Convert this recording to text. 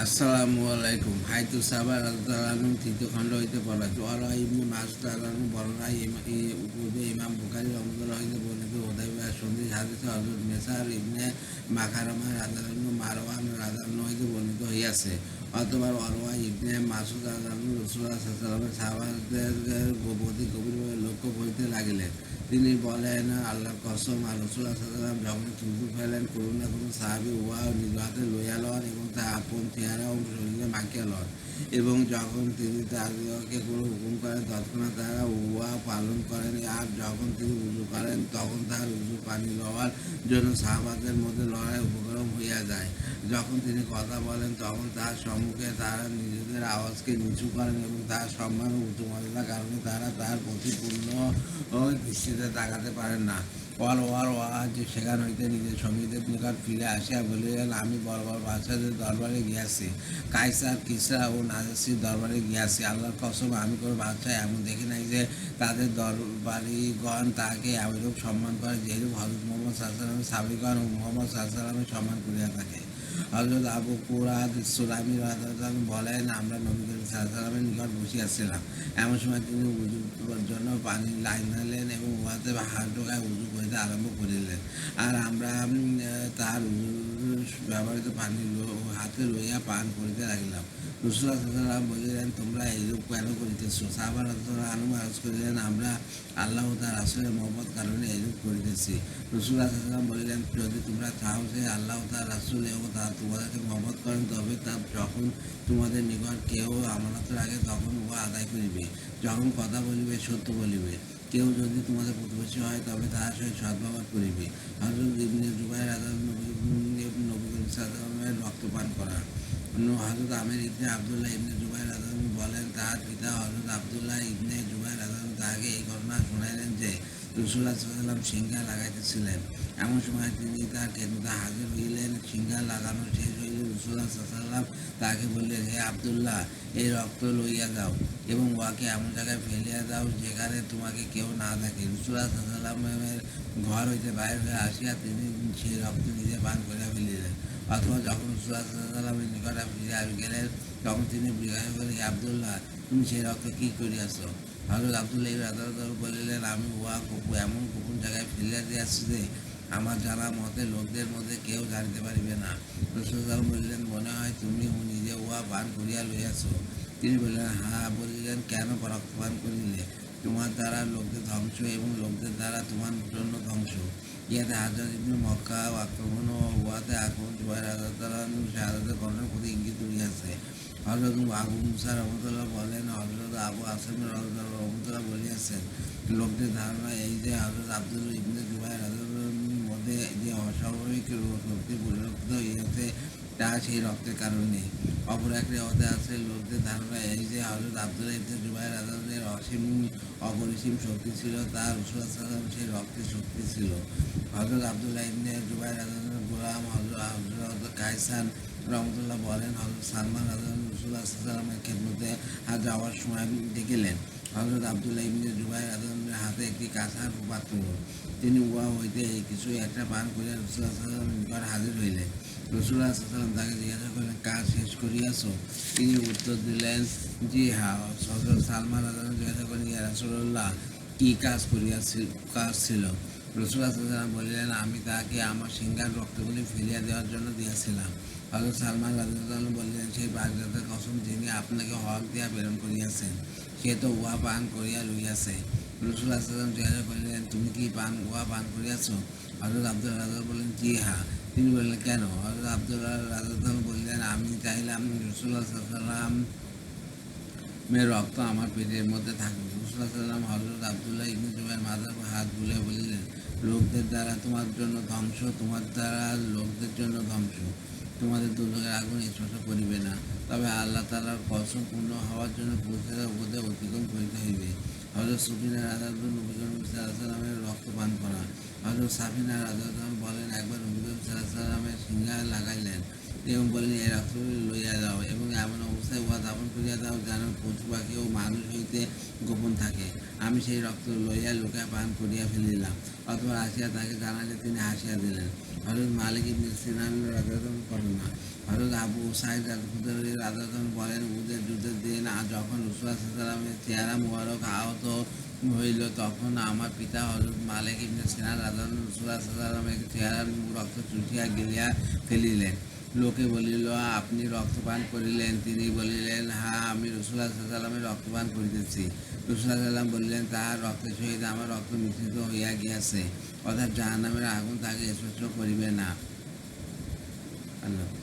আসসালামু আলাইকুম। হাইতু সাবা রাদিয়াল্লাহু তৃতীয় খণ্ড হইতে বলা ওয়ালা ইবনে মাসউদ রাদিয়াল্লাহু বর্ণনা পূর্বে ইমাম বুখারী রাহমাতুল্লাহ হইতে বর্ণিত হুদায়বিয়া সন্ধি হাদিসে হযরত মেসার ইবনে মাখারামা রাদিয়াল্লাহু মারওয়ান রাদিয়াল্লাহু হইতে বর্ণিত হইয়াছে। অথবা ওয়ারওয়া ইবনে মাসউদ রাদিয়াল্লাহু রাসূলুল্লাহ সাল্লাল্লাহু আলাইহি ওয়াসাল্লামের সাহাবাদের প্রতি গভীরভাবে লক্ষ্য করিতে লাগিলেন। তিনি বলেন, আল্লাহর কসম, আর রাসূলুল্লাহ সাল্লাল্লাহু আলাইহি ওয়াসাল্লাম যখন থুতু ফেলেন, কোনো না কোনো সাহাবী উহা নিজ হাতে লইয়া লন এবং তা আপন চেহারা ও শরীরে মাখিয়া লন, এবং যখন তিনি তাদেরকে কোনো হুকুম করেন তৎক্ষণাৎ তারা উহা পালন করেন। আর যখন তিনি উযু করেন তখন তার উযু পানি লওয়ার জন্য সাহাবাদের মধ্যে লড়াই উপক্রম হইয়া যায়। যখন তিনি কথা বলেন তখন তার সম্মুখে তারা নিজেদের আওয়াজকে নিচু করেন এবং তার সম্মান ও উঁচু মর্যাদার কারণে তারা তার প্রতি পূর্ণ দৃষ্টিতে তাকাতে পারেন না। যে সেখান হইতে নিজের সঙ্গীদের নিকট ফিরে আসিয়া বলিলেন, আমি বর্বর বাদশাদের দরবারে গিয়াছি, কায়সার, কিসরা ও নাজাসির দরবারে গিয়াছি। আল্লাহর কসম, আমি কোনো বাদশা এমন দেখি নাই যে তাদের দরবারিগণ তাহাকে এমনরূপ সম্মান করে যেরূপ হযরত মুহাম্মদ সাল্লাল্লাহু আলাইহি ওয়াসাল্লামের সাহাবীগণ ও মুহাম্মদ সাল্লাল্লাহু আলাইহি ওয়াসাল্লামের সম্মান করিয়া থাকে। হযরত আবু কুরাদ সুলামি রাদিয়াল্লাহু বলেন, আমরা নবী করিম সাল্লাল্লাহু আলাইহি ওয়াসাল্লামের নিকট বসিয়াছিলাম। এমন সময় তিনি উযুর জন্য পানি আনিলেন এবং উহাতে হাত ঢোকায় উযু করিতে আরম্ভ করিলেন। আর আমরা তাহার ব্যবহৃত পানি হাতে লইয়া পান করিতে লাগিলাম। রাসূলুল্লাহ সাল্লাল্লাহু আলাইহি ওয়াসাল্লাম বলিলেন, তোমরা এইরূপ কেন করিতেছ? সাহাবা রাদিয়াল্লাহু আনহুম আরজ করিলেন, আমরা আল্লাহ ও তাঁর রাসূলের মহব্বত কারণে এইরূপ করিতেছি। রাসূলুল্লাহ সাল্লাল্লাহু আলাইহি ওয়াসাল্লাম বলিলেন, যদি তোমরা চাও যে আল্লাহ ও তাঁর রাসূল এবং তারা তোমাদেরকে মহব্বত করেন, তবে তা যখন তোমাদের নিকট কেউ আমানত রাখে তখন উহা আদায় করিবে। যখন কথা বলিবে সত্য বলিবে। কেউ যদি তোমাদের প্রতিবেশী হয় তবে তাহার সহিত সদ্ব্যবহার করিবে। হযরত ইবনে জুবাইর রাদিয়াল্লাহু নবী করিম সাল্লাল্লাহু আলাইহি ওয়াসাল্লামের রক্তপান করা। হযরত আমির ইবনে আব্দুল্লাহ ইবনে জুবাইর রাদিয়াল্লাহু বলেন, তাহার পিতা হযরত আব্দুল্লাহ ইবনে জুবাইর রাদিয়াল্লাহু তাহাকে এই ঘটনা শুনাইলেন যে রাসূলুল্লাহ সাল্লাল্লাহু আলাইহি ওয়াসাল্লাম সিংহা লাগাইতেছিলেন। এমন সময় তিনি তার খেদমতে হাজির হইলেন। সিংহা লাগানো শেষ হইলে রাসূলুল্লাহ সাল্লাল্লাহু আলাইহি ওয়াসাল্লাম তাহাকে বললেন, হে আব্দুল্লাহ, এই রক্ত লইয়া যাও এবং উহাকে এমন জায়গায় ফেলিয়া দাও যেখানে তোমাকে কেউ না দেখে। রাসূলুল্লাহ সাল্লাল্লাহু আলাইহি ওয়াসাল্লামের ঘর হইতে বাহির হয়ে আসিয়া তিনি সেই রক্ত নিজে পান করিয়া ফেলিলেন। অথবা যখন রাসূলুল্লাহ সাল্লাল্লাহু আলাইহি ওয়াসাল্লামের নিকটে ফিরিয়া গেলেন তখন তিনি জিজ্ঞাসা করেন, হে আব্দুল্লাহ, তুমি সেই রক্ত কি করিয়াছ? হযরত আব্দুল্লাহ রাদিয়াল্লাহু বলিলেন, আমি উহা এমন গোপন জায়গায় ফেলিয়া দিয়াছি যে আমার জানা মতে লোকদের মধ্যে কেউ জানিতে পারিবে না। রাসূলুল্লাহ বলিলেন, মনে হয় তুমি নিজে উহা পান করিয়া লইয়াছ। তিনি বললেন, হ্যাঁ। বলিলেন, কেন রক্তপান করিলে? তোমার দ্বারা লোকদের ধ্বংস এবং লোকদের দ্বারা তোমার জন্য ধ্বংস। ইয়াতে হাজরত ইবনে মক্কা আক্রমণ ও উহাতে আক্রমণ জুবাইর রাদিয়াল্লাহু শাহাদাতের ঘটনার প্রতি ইঙ্গিত করিয়াছে। হযরত আবু মুসা রাহমাতুল্লাহ বলেন, হযরত আবু আসিম রাহমাতুল্লাহ বলিয়াছেন, লোকদের ধারণা এই যে হযরত আব্দুল্লাহ ইবনে জুবাইর রাদিয়াল্লাহুর মধ্যে যে অস্বাভাবিক শক্তি পরিলক্ষিত হইয়াছে তা সেই রক্তের কারণে। অপর এক রিওয়ায়াতে আছে, লোকদের ধারণা এই যে হযরত আব্দুল্লাহ ইবনে জুবাইর রাদিয়াল্লাহুর অসীম অপরিসীম শক্তি ছিল, তার রাসূলুল্লাহ সাল্লাল্লাহু আলাইহি ওয়াসাল্লাম সেই রক্তের শক্তি ছিল। হযরত আব্দুল্লাহ ইবনে জুবাইর রাদিয়াল্লাহুর গোলাম হযরত কায়সান রহমতুল্লাহ বলেন, হযরত সালমান রাদিয়াল্লাহু রাসূলুল্লাহ সাল্লাল্লাহু আলাইহি ওয়াসাল্লামের খেদমতে যাওয়ার সময় দেখিলেন হযরত আব্দুল্লাহ ইবনে জুবাইর রাদিয়াল্লাহুর হাতে একটি কাঁসার পাত্র। তিনি উহা হইতে কিছু একটা পান করিয়া রাসূলুল্লাহ সাল্লাল্লাহু আলাইহি ওয়াসাল্লামের নিকট হাজির হইলেন। রাসূলুল্লাহ সাল্লাল্লাহু আলাইহি ওয়াসাল্লাম তাকে জিজ্ঞাসা করলেন, কাজ শেষ করিয়াছ? তিনি উত্তর দিলেন, জি হ্যাঁ। হযরত সালমান রাদিয়াল্লাহু জিজ্ঞাসা করলেন, ইয়া রাসূলুল্লাহ, কি কাজ ছিল? রাসূলুল্লাহ সাল্লাল্লাহু আলাইহি ওয়াসাল্লাম বলিলেন, আমি তাহাকে আমার সিংহার রক্তগুলি ফেলিয়া দেওয়ার জন্য দিয়াছিলাম। হযরত সালমান রাদিয়াল্লাহু বললেন, সেই বাগদাদের কসম, যিনি আপনাকে হক দিয়া প্রেরণ করিয়াছেন, সে তো উহা পান করিয়া লইয়াছে। রাসূলুল্লাহ সাল্লাল্লাহু আলাইহি ওয়াসাল্লাম জিজ্ঞাসা করিলেন, তুমি কি উহা পান করিয়াছ? হযরত আব্দুল্লাহ রাদিয়াল্লাহু বললেন, জি হ্যাঁ। তিনি বললেন, কেন? হযরত আব্দুল্লাহ রাদিয়াল্লাহু বললেন, আমি চাইলাম রাসূলুল্লাহ সাল্লাল্লাহু আলাইহি ওয়াসাল্লাম রক্ত আমার পেটের মধ্যে থাকবে। রাসূলুল্লাহ সাল্লাল্লাহু আলাইহি ওয়াসাল্লাম হযরত আব্দুল্লাহ ইবনে জুবাইরের মাথার উপর হাত বুলাইয়া বলিলেন, লোকদের দ্বারা তোমার জন্য ধ্বংস, তোমার দ্বারা লোকদের জন্য ধ্বংস। তোমাদের দুর্যোগের আগুন স্পর্শ করিবে না, তবে আল্লাহ তাআলার কসম পূর্ণ হওয়ার জন্য প্রত্যেকের উপরে অতিক্রম করিতে হইবে। হযরত সুফিয়ান রাদিয়াল্লাহু নবী করিম সাল্লাল্লাহু আলাইহি ওয়াসাল্লামের রক্ত পান করা। হযরত সাফিনা রাদিয়াল্লাহু আনহা বলেন, একবার নবী করিম সাল্লাল্লাহু আলাইহি ওয়াসাল্লামের সিংহায় লাগাইলেন এবং বললেন, এই রক্তগুলি লইয়া যাও এবং এমন অবস্থায় উহা দাফন করিয়া দাও যেন পশু পাখি ও মানুষ হইতে গোপন থাকে। আমি সেই রক্ত লইয়া লোকে পান করিয়া ফেলিলাম। অথবা আসিয়া তাকে জানালে তিনি হাসিয়া দিলেন। হযরত মালিক ইবনে সিনান রাদিয়াল্লাহু আনহু ঘটনা। হযরত হযরত আবু সাঈদ আল-খুদরি রাদিয়াল্লাহু আনহু বলেন, উহুদের যুদ্ধের দিন যখন রাসূলুল্লাহ সাল্লাল্লাহু আলাইহি ওয়াসাল্লামের চেহারা মুবারক আহত হইল, তখন আমার পিতা হযরত মালিক ইবনে সিনান রাদিয়াল্লাহু আনহু রাসূলুল্লাহ সাল্লাল্লাহু আলাইহি ওয়াসাল্লামের চেহারার রক্ত চুষিয়া গিলিয়া ফেলিলেন। লোকে বলিল, আপনি রক্তপান করিলেন? তিনি বলিলেন, হ্যাঁ, আমি রাসূলুল্লাহ সাল্লাল্লাহু আলাইহি ওয়াসাল্লামের রক্তপান করিতেছি। রাসূলুল্লাহ সাল্লাল্লাহু আলাইহি ওয়াসাল্লাম বলিলেন, তাহার রক্তের সহিত আমার রক্ত মিশ্রিত হইয়া গিয়াছে, অর্থাৎ জাহান্নামের আগুন তাহাকে স্পর্শ করিবে না। আল্লাহ।